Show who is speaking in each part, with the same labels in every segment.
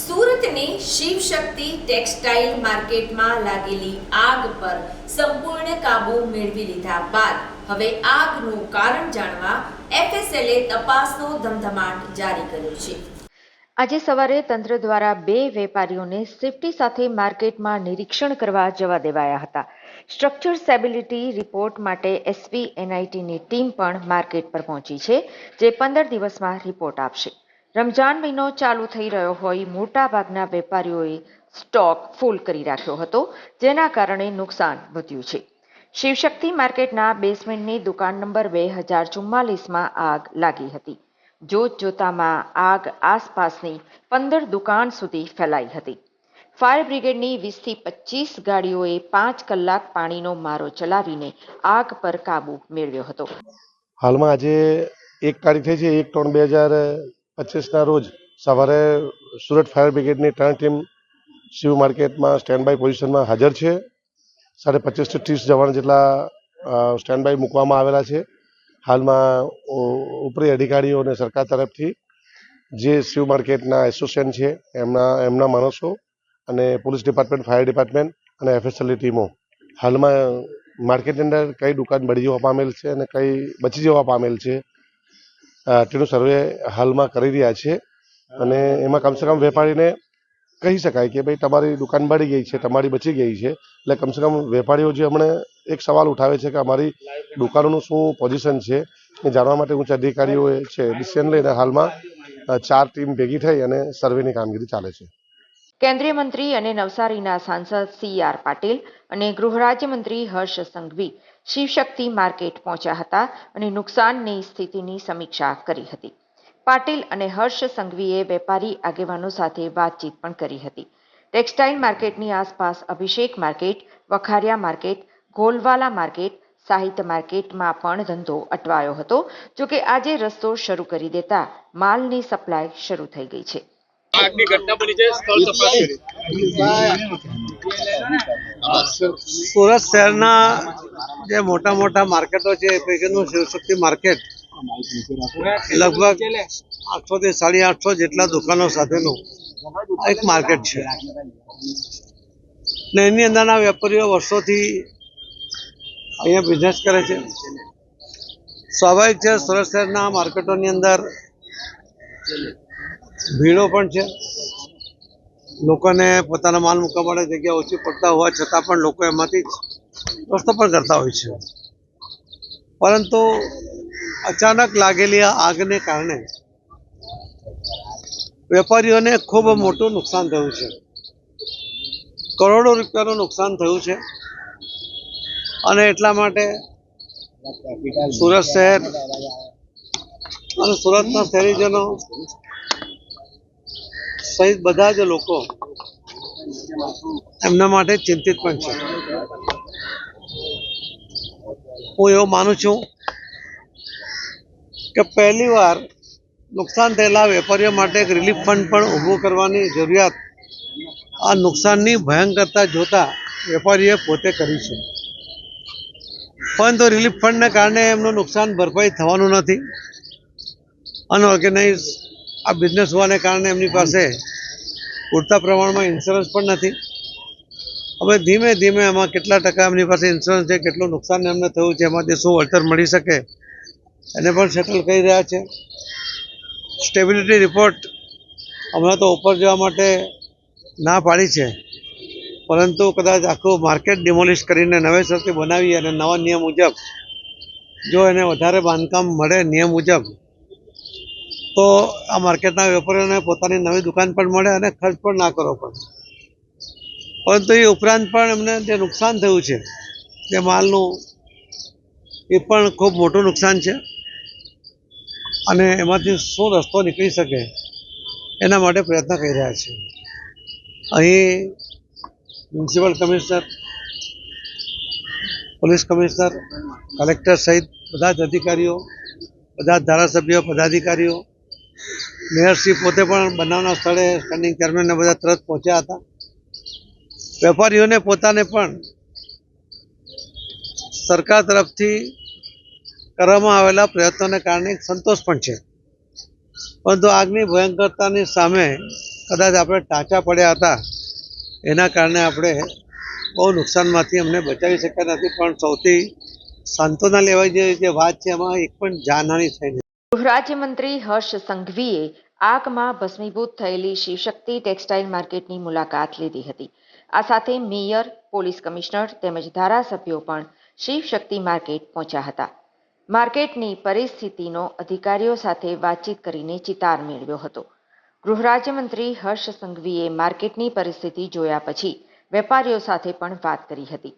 Speaker 1: સુરતની શિવશક્તિ ટેક્સટાઇલ માર્કેટમાં લાગેલી આગ પર સંપૂર્ણ કાબુ મેળવી લીધા બાદ હવે આગનું કારણ જાણવા એફએસએલે તપાસનો ધમધમાટ જારી કર્યો છે।
Speaker 2: આજે સવારે તંત્ર દ્વારા 2 વેપારીઓને સેફટી સાથે માર્કેટમાં નિરીક્ષણ કરવા જવા દેવાયા હતા। સ્ટ્રક્ચર સ્ટેબિલિટી રિપોર્ટ માટે એસવીએનઆઈટીની ટીમ પણ માર્કેટ પર પહોંચી છે, જે 15 દિવસમાં રિપોર્ટ આપશે। રમજાન મહિનો ચાલુ થઈ રહ્યો હોય મોટાભાગના વેપારીઓએ સ્ટોક ફૂલ કરી રાખ્યો હતો, જેના કારણે નુકસાન વધ્યું છે। શિવશક્તિ માર્કેટના બેસમેન્ટની દુકાન નંબર 2044માં આગ લાગી હતી। જોતજોતામાં આગ આસપાસની 15 દુકાન સુધી ફેલાઈ હતી। ફાયર બ્રિગેડની 20 થી 25 ગાડીઓએ 5 કલાક પાણીનો મારો ચલાવીને આગ પર કાબુ મેળવ્યો હતો।
Speaker 3: હાલમાં આજે 1 તારીખ થઈ છે 1/3/2025ના રોજ સવારે સુરત ફાયર બ્રિગેડની 3 ટીમ શિવ માર્કેટમાં સ્ટેન્ડ બાય પોઝિશનમાં હાજર છે। 25 થી 30 જવાન જેટલા સ્ટેન્ડ બાય મૂકવામાં આવેલા છે। હાલમાં ઉપરી અધિકારીઓ અને સરકાર તરફથી જે શિવ માર્કેટના એસોસિએશન છે એમના માણસો અને પોલીસ ડિપાર્ટમેન્ટ, ફાયર ડિપાર્ટમેન્ટ અને એફએસએલની ટીમો હાલમાં માર્કેટની અંદર કઈ દુકાન બળી જવા પામેલ છે અને કઈ બચી જવા પામેલ છે તેનું સર્વે હાલમાં કરી રહ્યા છે। અને એમાં કમસે કમ વેપારીને કહી શકાય કે ભાઈ તમારી દુકાન બળી ગઈ છે, તમારી બચી ગઈ છે, એટલે કમસે કમ વેપારીઓ જે હમણાં એક સવાલ ઉઠાવે છે કે અમારી દુકાનોનું શું પોઝિશન છે એ જાણવા માટે ઉચ્ચ અધિકારીઓએ છે ડિસિઝન લઈને હાલમાં 4 ટીમ ભેગી થઈ અને સર્વેની કામગીરી ચાલે છે।
Speaker 2: કેન્દ્રીય મંત્રી અને નવસારીના સાંસદ CR પાટીલ અને ગૃહ રાજ્યમંત્રી હર્ષ સંઘવી શિવશક્તિ માર્કેટ પહોંચ્યા હતા અને નુકસાનની સ્થિતિની સમીક્ષા કરી હતી। પાટીલ અને હર્ષ સંઘવીએ વેપારી આગેવાનો સાથે વાતચીત પણ કરી હતી। ટેક્સટાઇલ માર્કેટની આસપાસ અભિષેક માર્કેટ, વખારિયા માર્કેટ, ગોલવાલા માર્કેટ, સાહિત્ય માર્કેટમાં પણ ધંધો અટવાયો હતો। જોકે આજે રસ્તો શરૂ કરી દેતા માલની સપ્લાય શરૂ થઈ ગઈ છે।
Speaker 4: આગની ઘટના બની છે, સ્થળ તપાસ કરી।
Speaker 5: સુરત શહેરના જે મોટા મોટા માર્કેટો છે એ પૈકીનું શિવશક્તિ માર્કેટ લગભગ 800 થી 850 જેટલા દુકાનો સાથેનું એક માર્કેટ છે ને એની અંદરના વેપારીઓ વર્ષોથી અહીંયા બિઝનેસ કરે છે। સ્વાભાવિક છે, સુરત શહેરના માર્કેટોની અંદર ભીડો પણ છે, લોકોને પોતાના માલ મૂકવા માટે જગ્યા ઓછી પડતા હોવા છતાં પણ લોકો એમાંથી રસ્તો પણ કરતા હોય છે। પરંતુ અચાનક લાગેલી આગને કારણે વેપારીઓને ખૂબ મોટું નુકસાન થયું છે। કરોડો રૂપિયાનું નુકસાન થયું છે અને એટલા માટે સુરત શહેર અને સુરતના શહેરીજનો સહિત બધા જ લોકો એમના માટે ચિંતિત પણ છે। હું એવું માનું છું કે પહેલી વાર નુકસાન થયેલા વેપારીઓ માટે એક રિલીફ ફંડ પણ ઊભું કરવાની જરૂરિયાત આ નુકસાનની ભયંકરતા જોતા વેપારીએ પોતે કરી છે। પરંતુ રિલીફ ફંડને કારણે એમનું નુકસાન ભરપાઈ થવાનું નથી। અનઓર્ગેનાઇઝ આ બિઝનેસ હોવાને કારણે એમની પાસે પૂરતા પ્રમાણમાં ઇન્સ્યોરન્સ પણ નથી। હવે ધીમે ધીમે એમાં કેટલા ટકા એમની પાસે ઇન્સ્યોરન્સ છે, કેટલું નુકસાન એમને થયું છે, એમાંથી શું વળતર મળી શકે એને પણ સેટલ કરી રહ્યા છે। સ્ટેબિલિટી રિપોર્ટ હમણાં તો ઉપર જવા માટે ના પાડી છે, પરંતુ કદાચ આખું માર્કેટ ડિમોલિશ કરીને નવેસરથી બનાવી અને નવા નિયમ મુજબ જો એને વધારે બાંધકામ મળે નિયમ મુજબ તો આ માર્કેટના વેપારીઓને પોતાની નવી દુકાન પણ મળે અને ખર્ચ પણ ના કરવો પડે। પરંતુ એ ઉપરાંત પણ એમને જે નુકસાન થયું છે જે માલનું એ પણ ખૂબ મોટું નુકસાન છે અને એમાંથી શું રસ્તો નીકળી શકે એના માટે પ્રયત્ન કરી રહ્યા છે। અહીં municipal commissioner, police commissioner, collector સહિત બધા જ અધિકારીઓ, બધા ધારાસભ્યો, પદાધિકારીઓ, મેયરશ્રી પોતે પણ બનાવના સ્થળે સ્ટેન્ડિંગ ચેરમેનને બધા તરત પહોંચ્યા હતા। વેપારીઓને પોતાને પણ સરકાર તરફથી કરવામાં આવેલા પ્રયત્નોને કારણે સંતોષ પણ છે, પરંતુ આગની ભયંકરતાની સામે કદાચ આપણે ટાંચા પડ્યા હતા એના કારણે આપણે બહુ નુકસાનમાંથી અમને બચાવી શક્યા નથી, પણ સૌથી સાંત્વના લેવાય જે વાત છે એમાં એક પણ જાનહાનિ થઈ નથી.
Speaker 2: ગૃહ રાજ્યમંત્રી હર્ષ સંઘવીએ આગમાં ભસ્મીભૂત થયેલી શિવશક્તિ ટેક્સટાઇલ માર્કેટની મુલાકાત લીધી હતી. આ સાથે મેયર, પોલીસ કમિશનર તેમજ ધારાસભ્યો પણ શિવશક્તિ માર્કેટ પહોંચ્યા હતા. માર્કેટની પરિસ્થિતિનો અધિકારીઓ સાથે વાતચીત કરીને ચિતાર મેળવ્યો હતો. ગૃહ રાજ્યમંત્રી હર્ષ સંઘવીએ માર્કેટની પરિસ્થિતિ જોયા પછી વેપારીઓ સાથે પણ વાત કરી હતી.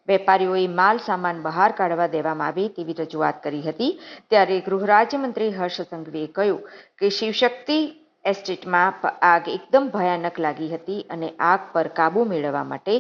Speaker 2: વેપારીઓએ માલ સામાન બહાર કાઢવા દેવામાં આવે તેવી રજૂઆત કરી હતી. ત્યારે ગૃહ રાજ્યમંત્રી હર્ષ સંઘવીએ કહ્યું કે શિવશક્તિ એસ્ટેટમાં આગ એકદમ ભયાનક લાગી હતી અને આગ પર કાબૂ મેળવવા માટે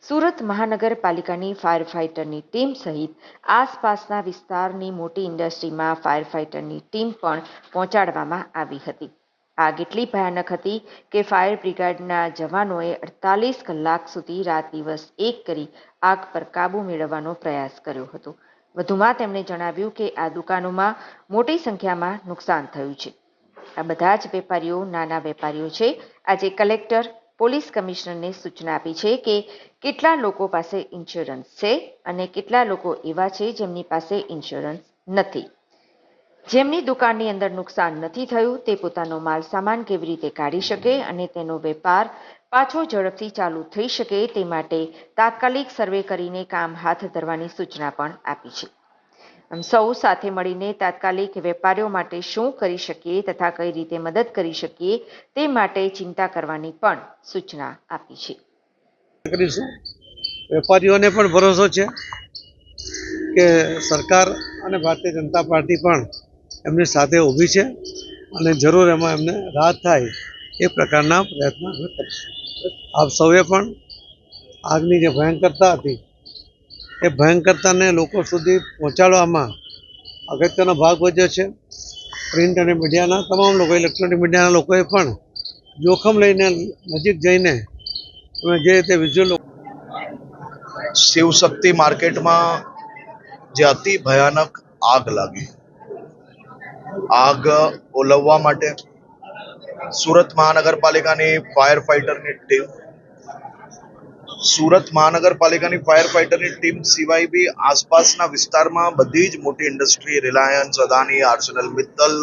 Speaker 2: સુરત મહાનગરપાલિકાની ફાયર ફાઇટરની ટીમ સહિત આસપાસના વિસ્તારની મોટી ઇન્ડસ્ટ્રીમાં ફાયર ફાઇટરની ટીમ પણ પહોંચાડવામાં આવી હતી. આગ એટલી ભયાનક હતી કે ફાયર બ્રિગેડના જવાનોએ 48 કલાક સુધી રાત દિવસ એક કરી આગ પર કાબૂ મેળવવાનો પ્રયાસ કર્યો હતો. વધુમાં તેમણે જણાવ્યું કે આ દુકાનોમાં મોટી સંખ્યામાં નુકસાન થયું છે. આ બધા જ વેપારીઓ નાના વેપારીઓ છે. આજે કલેક્ટર, પોલીસ કમિશનરને સૂચના આપી છે કે કેટલા લોકો પાસે ઇન્સ્યોરન્સ છે અને કેટલા લોકો એવા છે જેમની પાસે ઇન્સ્યોરન્સ નથી. જેમની દુકાનની અંદર નુકસાન નથી થયું તે પોતાનો માલ સામાન કેવી રીતે કાઢી શકે અને તેનો વેપાર પાછો ઝડપથી ચાલુ થઈ શકે તે માટે તાત્કાલિક સર્વે કરીને કામ હાથ ધરવાની સૂચના પણ આપી છે. આમ સૌ સાથે મળીને તાત્કાલિક વેપારીઓ માટે શું કરી શકીએ તથા કઈ રીતે મદદ કરી શકીએ તે માટે ચિંતા કરવાની પણ સૂચના આપી છે.
Speaker 5: કરીશું. વેપારીઓને પણ ભરોસો છે કે સરકાર અને ભારતીય જનતા પાર્ટી પણ એમની સાથે ઊભી છે અને જરૂર એમાં એમને રાહત થાય એ પ્રકારના પ્રયત્નો અમે કરીશું. આપ સૌએ પણ આગની જે ભયંકરતા હતી એ ભયંકરતાને લોકો સુધી પહોંચાડવામાં અગત્યનો ભાગ ભજવ્યો છે. પ્રિન્ટ અને મીડિયાના તમામ લોકો, ઇલેક્ટ્રોનિક મીડિયાના લોકોએ પણ જોખમ લઈને નજીક જઈને અમે જે રીતે વિઝ્યુઅલ
Speaker 6: શિવશક્તિ માર્કેટમાં જે અતિ ભયાનક આગ લાગી, આગ ઓલવવા માટે સુરત મહાનગરપાલિકાની ફાયર ફાઇટરની ટીમ, સુરત મહાનગરપાલિકાની ફાયર ફાઇટરની ટીમ સિવાય બી આસપાસના વિસ્તારમાં બધી જ મોટી industry, Reliance, Adani, arsenal Mittal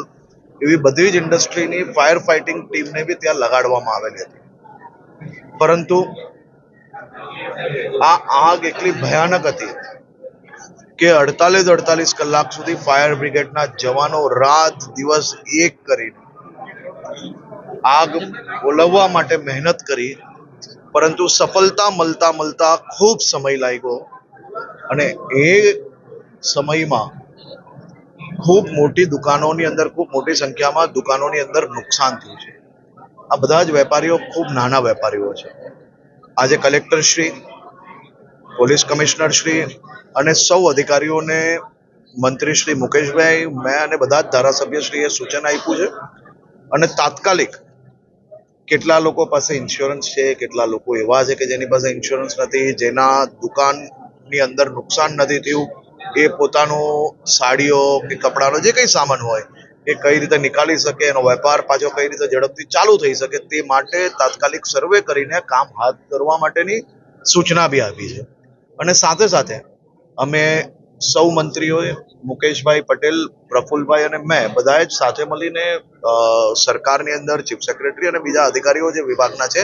Speaker 6: એવી બધી જ ઇન્ડસ્ટ્રીની ફાયર ફાઇટિંગ ટીમને બી ત્યાં લગાડવામાં આવેલી હતી. પરંતુ આ આગ એટલી ભયાનક હતી કે 48 કલાક સુધી ફાયર બ્રિગેડના જવાનો રાત દિવસ એક કરીને આગ ઓલવવા માટે મહેનત કરી, પરંતુ સફળતા મળતા ખૂબ સમય લાગ્યો અને એ સમયમાં ખૂબ મોટી દુકાનોની અંદર, ખૂબ મોટી સંખ્યામાં દુકાનોની અંદર નુકસાન થયું છે. આ બધા જ વેપારીઓ ખૂબ નાના વેપારીઓ છે. આજે collector Shri, police commissioner Shri અને સૌ અધિકારીઓને મંત્રી શ્રી મુકેશભાઈ, મેં અને બધા જ ધારાસભ્યશ્રીએ સૂચન આપ્યું છે અને તાત્કાલિક કેટલા લોકો પાસે ઇન્સ્યોરન્સ છે, કેટલા લોકો એવા છે કે જેની પાસે ઇન્સ્યોરન્સ નથી, જેના દુકાનની અંદર નુકસાન નથી થયું, એ પોતાનો સાડીઓ કે કપડાનો જે કંઈ સામાન હોય એ કઈ રીતે નિકાળી શકે, એનો વેપાર પાછો કઈ રીતે ઝડપથી ચાલુ થઈ શકે તે માટે તાત્કાલિક સર્વે કરીને કામ હાથ ધરવા માટેની સૂચના બી આપી છે. અને સાથે સાથે અમે સૌ મંત્રીઓએ, મુકેશભાઈ પટેલ, પ્રફુલભાઈ અને મેં બધાએ જ સાથે મળીને સરકારની અંદર ચીફ સેક્રેટરી અને બીજા અધિકારીઓ જે વિભાગના છે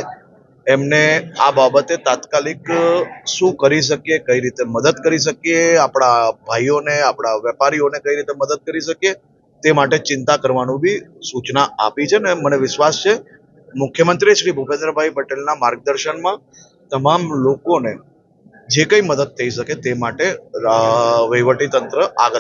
Speaker 6: એમને આ બાબતે તાત્કાલિક શું કરી શકીએ, કઈ રીતે મદદ કરી શકીએ, આપણા ભાઈઓને, આપણા વેપારીઓને કઈ રીતે મદદ કરી શકીએ તે માટે ચિંતા કરવાનું બી સૂચના આપી છે. ને મને વિશ્વાસ છે મુખ્યમંત્રી શ્રી ભૂપેન્દ્રભાઈ પટેલના માર્ગદર્શનમાં તમામ લોકોને જે કંઈ મદદ થઈ શકે તે માટે વહીવટી તંત્ર આગળ